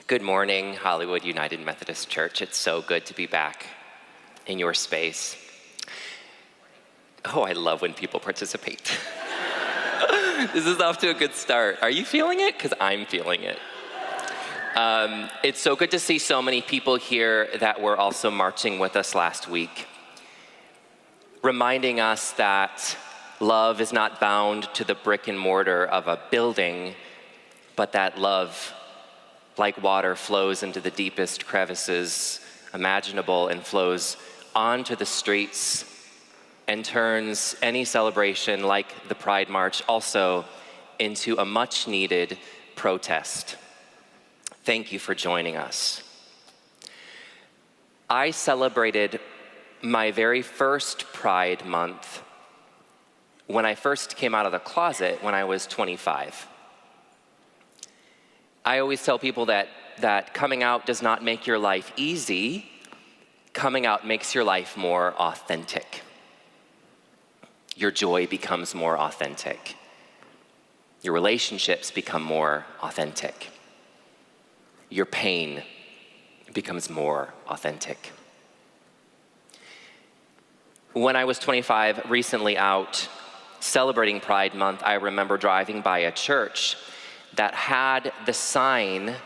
Good morning, Hollywood United Methodist Church. It's so good to be back in your space. Oh, I love when people participate. This is off to a good start. Are you feeling it? Because I'm feeling it. It's so good to see so many people here that were also marching with us last week, reminding us that love is not bound to the brick and mortar of a building, but that love, like water, flows into the deepest crevices imaginable and flows onto the streets and turns any celebration like the Pride March also into a much-needed protest. Thank you for joining us. I celebrated my very first Pride Month when I first came out of the closet when I was 25. I always tell people that coming out does not make your life easy. Coming out makes your life more authentic. Your joy becomes more authentic. Your relationships become more authentic. Your pain becomes more authentic. When I was 25, recently out, celebrating Pride Month, I remember driving by a church that had the sign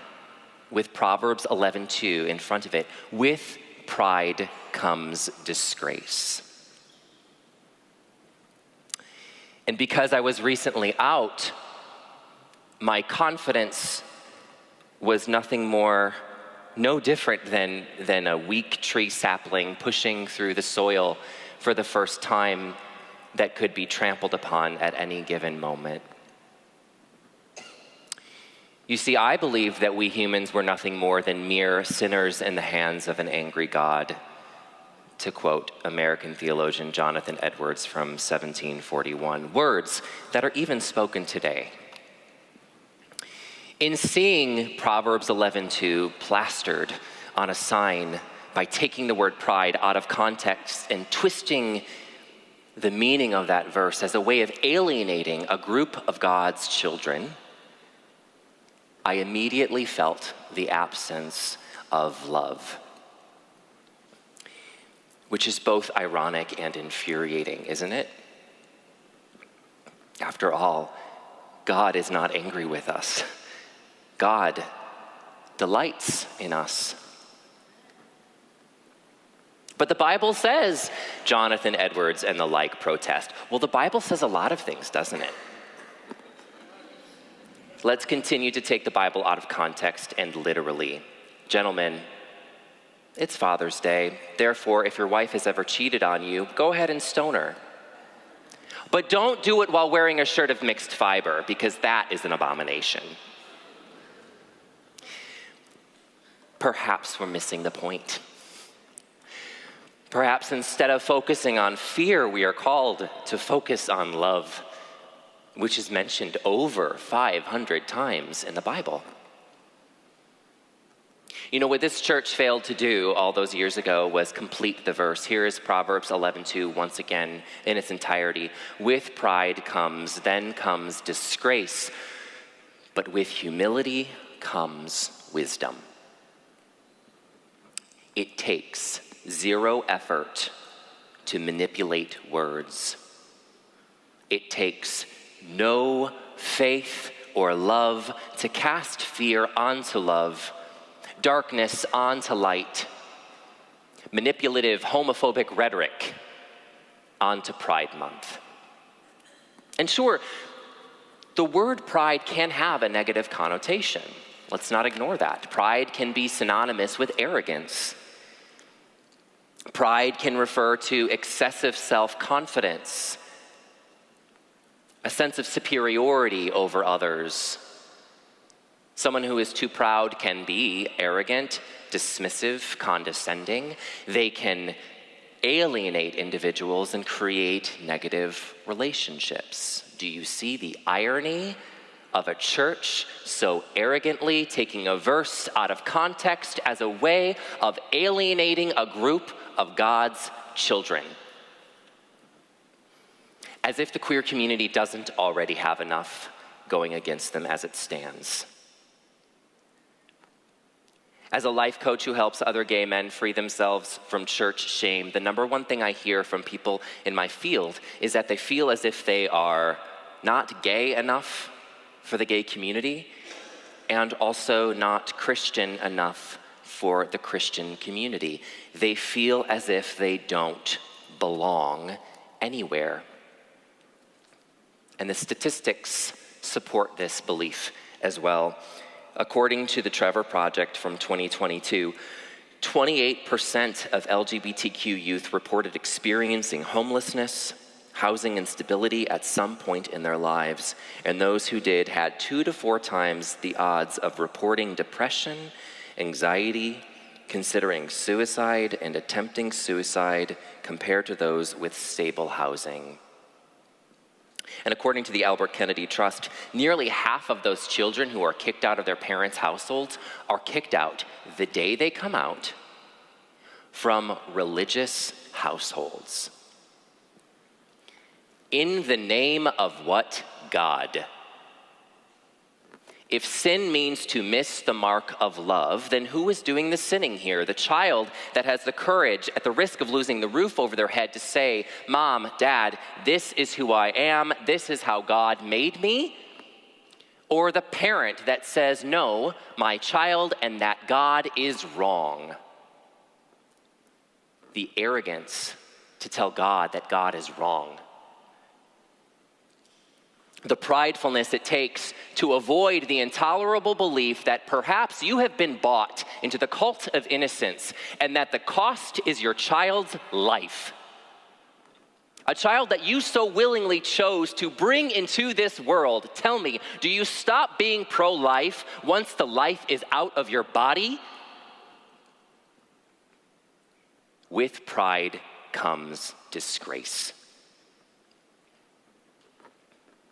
with Proverbs 11:2 in front of it. With pride comes disgrace. And because I was recently out, my confidence was no different than a weak tree sapling pushing through the soil for the first time that could be trampled upon at any given moment. You see, I believe that we humans were nothing more than mere sinners in the hands of an angry God, to quote American theologian Jonathan Edwards from 1741, words that are even spoken today. In seeing Proverbs 11:2 plastered on a sign by taking the word pride out of context and twisting the meaning of that verse as a way of alienating a group of God's children, I immediately felt the absence of love, which is both ironic and infuriating, isn't it? After all, God is not angry with us. God delights in us. But the Bible says, Jonathan Edwards and the like protest. Well, the Bible says a lot of things, doesn't it? Let's continue to take the Bible out of context and literally. Gentlemen, it's Father's Day. Therefore, if your wife has ever cheated on you, go ahead and stone her. But don't do it while wearing a shirt of mixed fiber, because that is an abomination. Perhaps we're missing the point. Perhaps instead of focusing on fear, we are called to focus on love, which is mentioned over 500 times in the Bible. You know, what this church failed to do all those years ago was complete the verse. Here is Proverbs 11:2 once again in its entirety. With pride then comes disgrace, but with humility comes wisdom. It takes zero effort to manipulate words. It takes no faith or love to cast fear onto love, darkness onto light, manipulative homophobic rhetoric onto Pride Month. And sure, the word pride can have a negative connotation. Let's not ignore that. Pride can be synonymous with arrogance. Pride can refer to excessive self-confidence, a sense of superiority over others. Someone who is too proud can be arrogant, dismissive, condescending. They can alienate individuals and create negative relationships. Do you see the irony of a church so arrogantly taking a verse out of context as a way of alienating a group of God's children? As if the queer community doesn't already have enough going against them as it stands. As a life coach who helps other gay men free themselves from church shame, the number one thing I hear from people in my field is that they feel as if they are not gay enough for the gay community and also not Christian enough for the Christian community. They feel as if they don't belong anywhere. And the statistics support this belief as well. According to the Trevor Project from 2022, 28% of LGBTQ youth reported experiencing homelessness, housing instability at some point in their lives, and those who did had 2 to 4 times the odds of reporting depression, anxiety, considering suicide, and attempting suicide compared to those with stable housing. And according to the Albert Kennedy Trust, nearly half of those children who are kicked out of their parents' households are kicked out the day they come out from religious households. In the name of what God? If sin means to miss the mark of love, then who is doing the sinning here? The child that has the courage, at the risk of losing the roof over their head, to say, Mom, Dad, this is who I am, this is how God made me? Or the parent that says, no, my child, and that God is wrong? The arrogance to tell God that God is wrong. The pridefulness it takes to avoid the intolerable belief that perhaps you have been bought into the cult of innocence and that the cost is your child's life. A child that you so willingly chose to bring into this world. Tell me, do you stop being pro-life once the life is out of your body? With pride comes disgrace.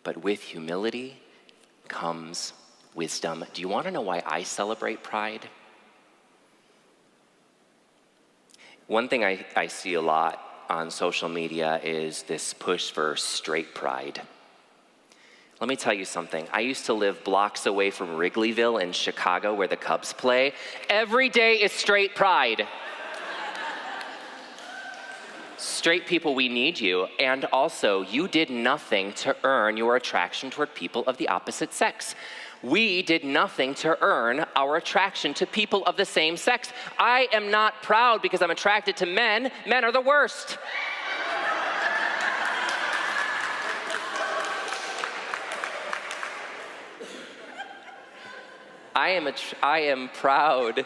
But with humility comes wisdom. Do you want to know why I celebrate pride? One thing I see a lot on social media is this push for straight pride. Let me tell you something. I used to live blocks away from Wrigleyville in Chicago where the Cubs play. Every day is straight pride. Straight people, we need you. And also, you did nothing to earn your attraction toward people of the opposite sex. We did nothing to earn our attraction to people of the same sex. I am not proud because I'm attracted to men. Men are the worst. I am proud.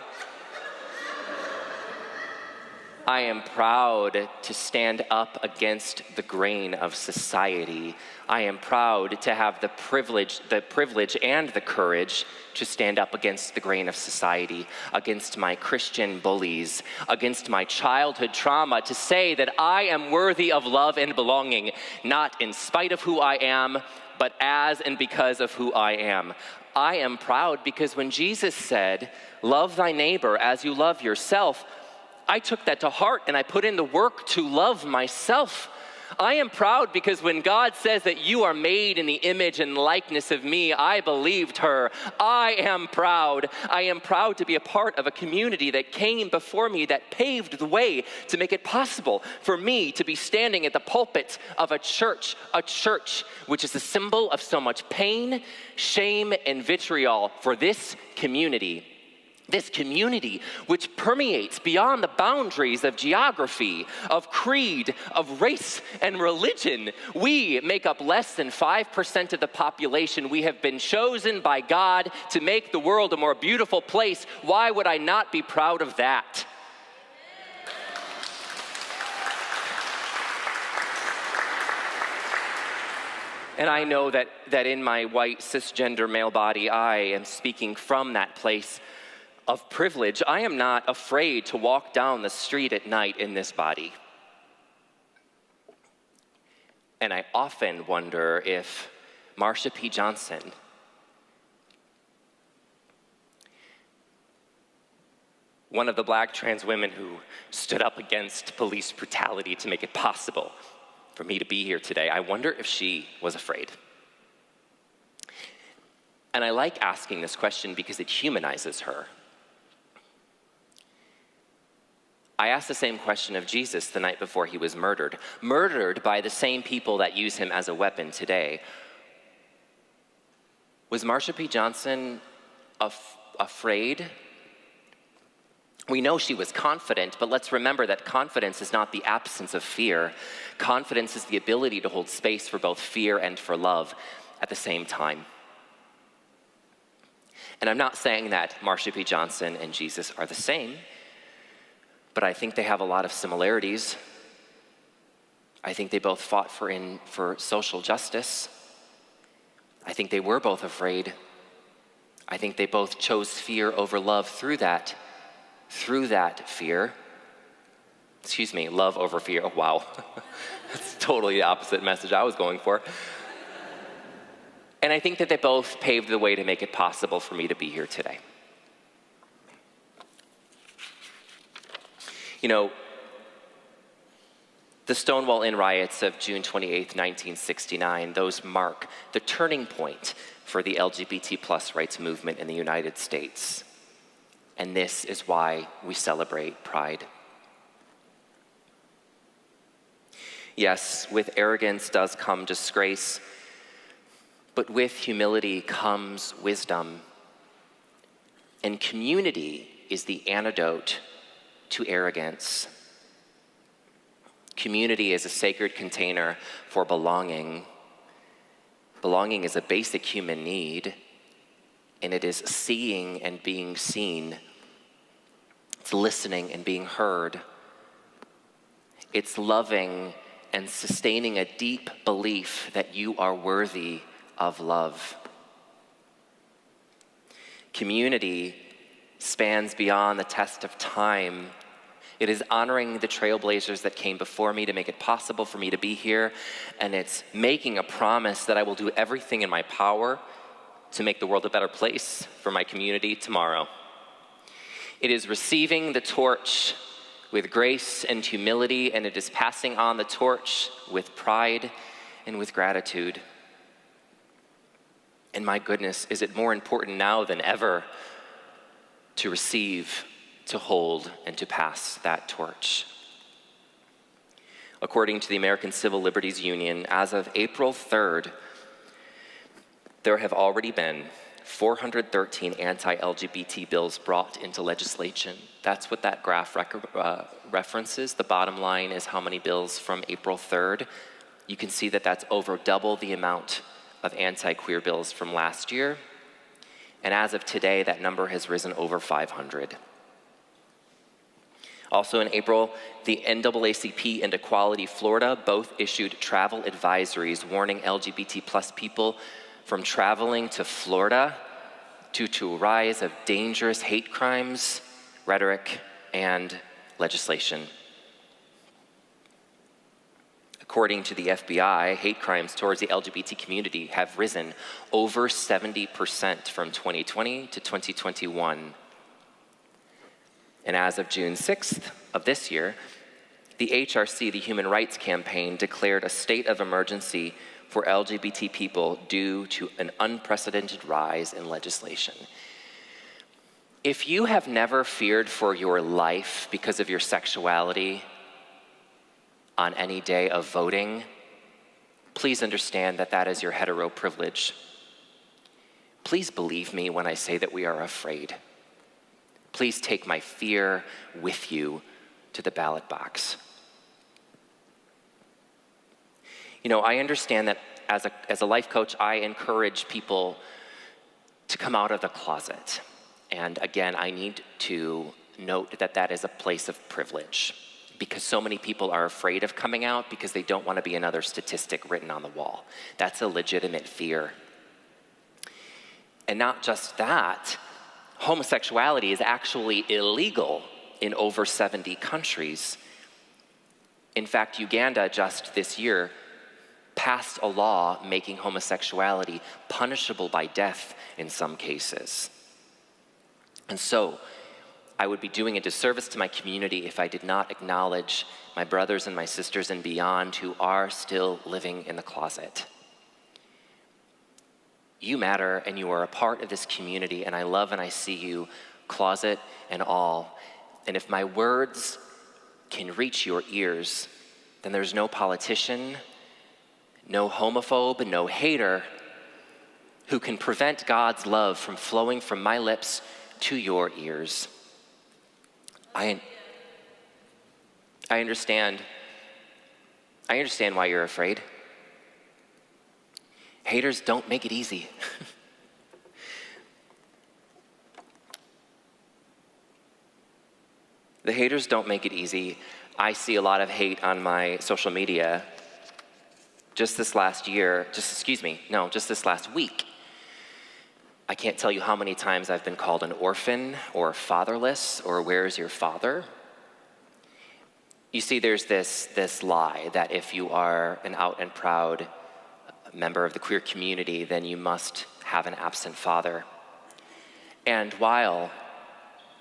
I am proud to stand up against the grain of society. I am proud to have the privilege and the courage to stand up against the grain of society, against my Christian bullies, against my childhood trauma, to say that I am worthy of love and belonging, not in spite of who I am, but as and because of who I am. I am proud because when Jesus said, "Love thy neighbor as you love yourself," I took that to heart and I put in the work to love myself. I am proud because when God says that you are made in the image and likeness of me, I believed her. I am proud. I am proud to be a part of a community that came before me, that paved the way to make it possible for me to be standing at the pulpit of a church which is a symbol of so much pain, shame, and vitriol for this community. This community which permeates beyond the boundaries of geography, of creed, of race, and religion. We make up less than 5% of the population. We have been chosen by God to make the world a more beautiful place. Why would I not be proud of that? And I know that in my white cisgender male body, I am speaking from that place of privilege. I am not afraid to walk down the street at night in this body. And I often wonder if Marsha P. Johnson, one of the black trans women who stood up against police brutality to make it possible for me to be here today, I wonder if she was afraid. And I like asking this question because it humanizes her. I asked the same question of Jesus the night before he was murdered. Murdered by the same people that use him as a weapon today. Was Marsha P. Johnson afraid? We know she was confident, but let's remember that confidence is not the absence of fear. Confidence is the ability to hold space for both fear and for love at the same time. And I'm not saying that Marsha P. Johnson and Jesus are the same, but I think they have a lot of similarities. I think they both fought for social justice. I think they were both afraid. I think they both chose fear over love through that fear. Excuse me, love over fear. Oh, wow. That's totally the opposite message I was going for. And I think that they both paved the way to make it possible for me to be here today. You know, the Stonewall Inn riots of June 28th, 1969, those mark the turning point for the LGBT plus rights movement in the United States. And this is why we celebrate Pride. Yes, with arrogance does come disgrace, but with humility comes wisdom. And community is the antidote to arrogance. Community is a sacred container for belonging. Belonging is a basic human need, and it is seeing and being seen. It's listening and being heard. It's loving and sustaining a deep belief that you are worthy of love. Community spans beyond the test of time. It is honoring the trailblazers that came before me to make it possible for me to be here, and it's making a promise that I will do everything in my power to make the world a better place for my community tomorrow. It is receiving the torch with grace and humility, and it is passing on the torch with pride and with gratitude. And my goodness, is it more important now than ever to receive, to hold, and to pass that torch. According to the American Civil Liberties Union, as of April 3rd, there have already been 413 anti-LGBT bills brought into legislation. That's what that graph references. The bottom line is how many bills from April 3rd. You can see that that's over double the amount of anti-queer bills from last year. And as of today, that number has risen over 500. Also in April, the NAACP and Equality Florida both issued travel advisories warning LGBT plus people from traveling to Florida due to a rise of dangerous hate crimes, rhetoric, and legislation. According to the FBI, hate crimes towards the LGBT community have risen over 70% from 2020 to 2021. And as of June 6th of this year, the HRC, the Human Rights Campaign, declared a state of emergency for LGBT people due to an unprecedented rise in legislation. If you have never feared for your life because of your sexuality on any day of voting, please understand that that is your hetero privilege. Please believe me when I say that we are afraid. Please take my fear with you to the ballot box. You know, I understand that as a life coach, I encourage people to come out of the closet. And again, I need to note that that is a place of privilege, because so many people are afraid of coming out because they don't want to be another statistic written on the wall. That's a legitimate fear. And not just that, homosexuality is actually illegal in over 70 countries. In fact, Uganda just this year passed a law making homosexuality punishable by death in some cases. And so, I would be doing a disservice to my community if I did not acknowledge my brothers and my sisters and beyond who are still living in the closet. You matter, and you are a part of this community, and I love and I see you, closet and all. And if my words can reach your ears, then there's no politician, no homophobe, no hater who can prevent God's love from flowing from my lips to your ears. I understand why you're afraid. Haters don't make it easy. The haters don't make it easy. I see a lot of hate on my social media. Just this last week, I can't tell you how many times I've been called an orphan or fatherless or where's your father? You see, there's this lie that if you are an out and proud member of the queer community, then you must have an absent father. And while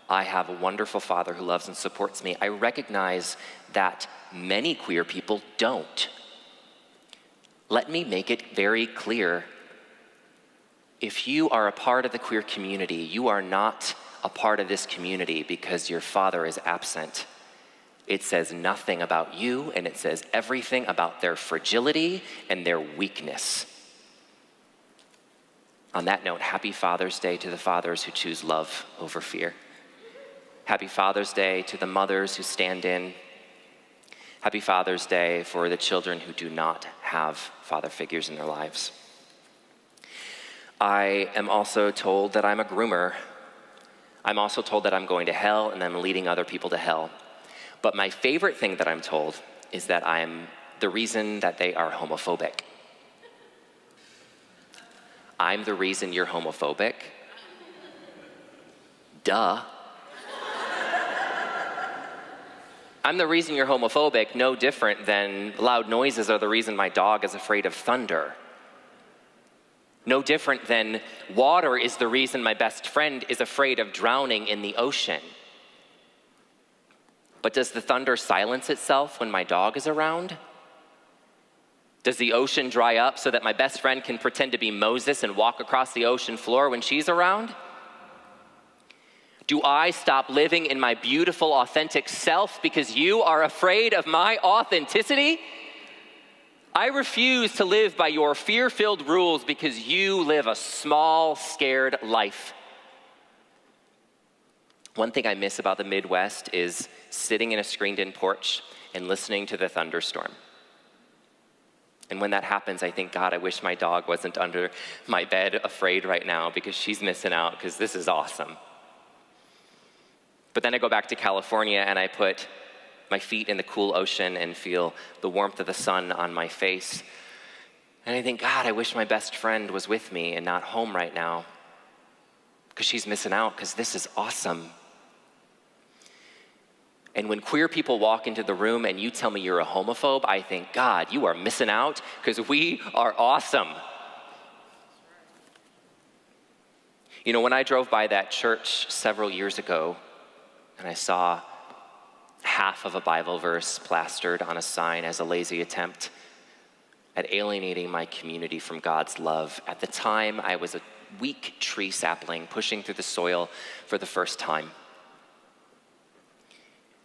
I have a wonderful father who loves and supports me, I recognize that many queer people don't. Let me make it very clear. If you are a part of the queer community, you are not a part of this community because your father is absent. It says nothing about you, and it says everything about their fragility and their weakness. On that note, happy Father's Day to the fathers who choose love over fear. Happy Father's Day to the mothers who stand in. Happy Father's Day for the children who do not have father figures in their lives. I am also told that I'm a groomer. I'm also told that I'm going to hell and I'm leading other people to hell. But my favorite thing that I'm told is that I'm the reason that they are homophobic. I'm the reason you're homophobic? Duh. I'm the reason you're homophobic, no different than loud noises are the reason my dog is afraid of thunder. No different than water is the reason my best friend is afraid of drowning in the ocean. But does the thunder silence itself when my dog is around? Does the ocean dry up so that my best friend can pretend to be Moses and walk across the ocean floor when she's around? Do I stop living in my beautiful, authentic self because you are afraid of my authenticity? I refuse to live by your fear-filled rules because you live a small, scared life. One thing I miss about the Midwest is sitting in a screened-in porch and listening to the thunderstorm. And when that happens, I think, God, I wish my dog wasn't under my bed afraid right now because she's missing out because this is awesome. But then I go back to California and I put my feet in the cool ocean and feel the warmth of the sun on my face. And I think, God, I wish my best friend was with me and not home right now because she's missing out because this is awesome. And when queer people walk into the room and you tell me you're a homophobe, I think, God, you are missing out because we are awesome. You know, when I drove by that church several years ago, and I saw half of a Bible verse plastered on a sign as a lazy attempt at alienating my community from God's love. At the time, I was a weak tree sapling pushing through the soil for the first time.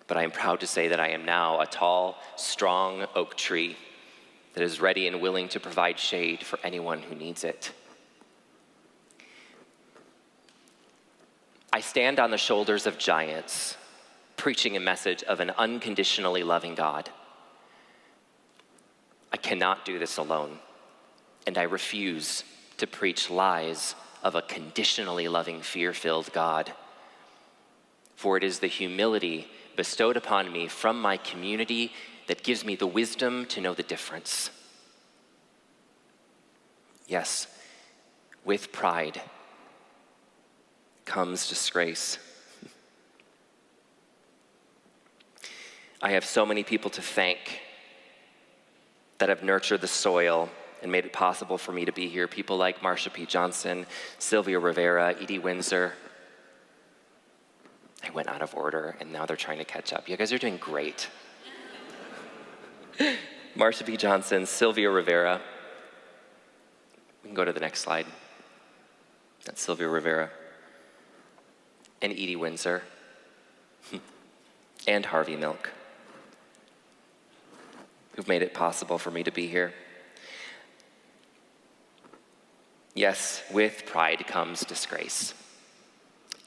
But I am proud to say that I am now a tall, strong oak tree that is ready and willing to provide shade for anyone who needs it. I stand on the shoulders of giants, preaching a message of an unconditionally loving God. I cannot do this alone, and I refuse to preach lies of a conditionally loving, fear-filled God. For it is the humility bestowed upon me from my community that gives me the wisdom to know the difference. Yes, with pride comes disgrace. I have so many people to thank that have nurtured the soil and made it possible for me to be here. People like Marsha P. Johnson, Sylvia Rivera, Edie Windsor. I went out of order and now they're trying to catch up. You guys are doing great. Marsha P. Johnson, Sylvia Rivera. We can go to the next slide. That's Sylvia Rivera. And Edie Windsor. And Harvey Milk. who've made it possible for me to be here. Yes, with pride comes disgrace,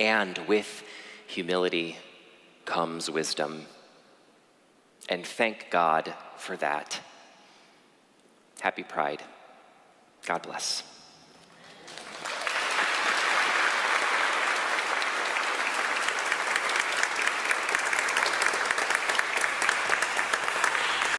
and with humility comes wisdom. And thank God for that. Happy Pride. God bless.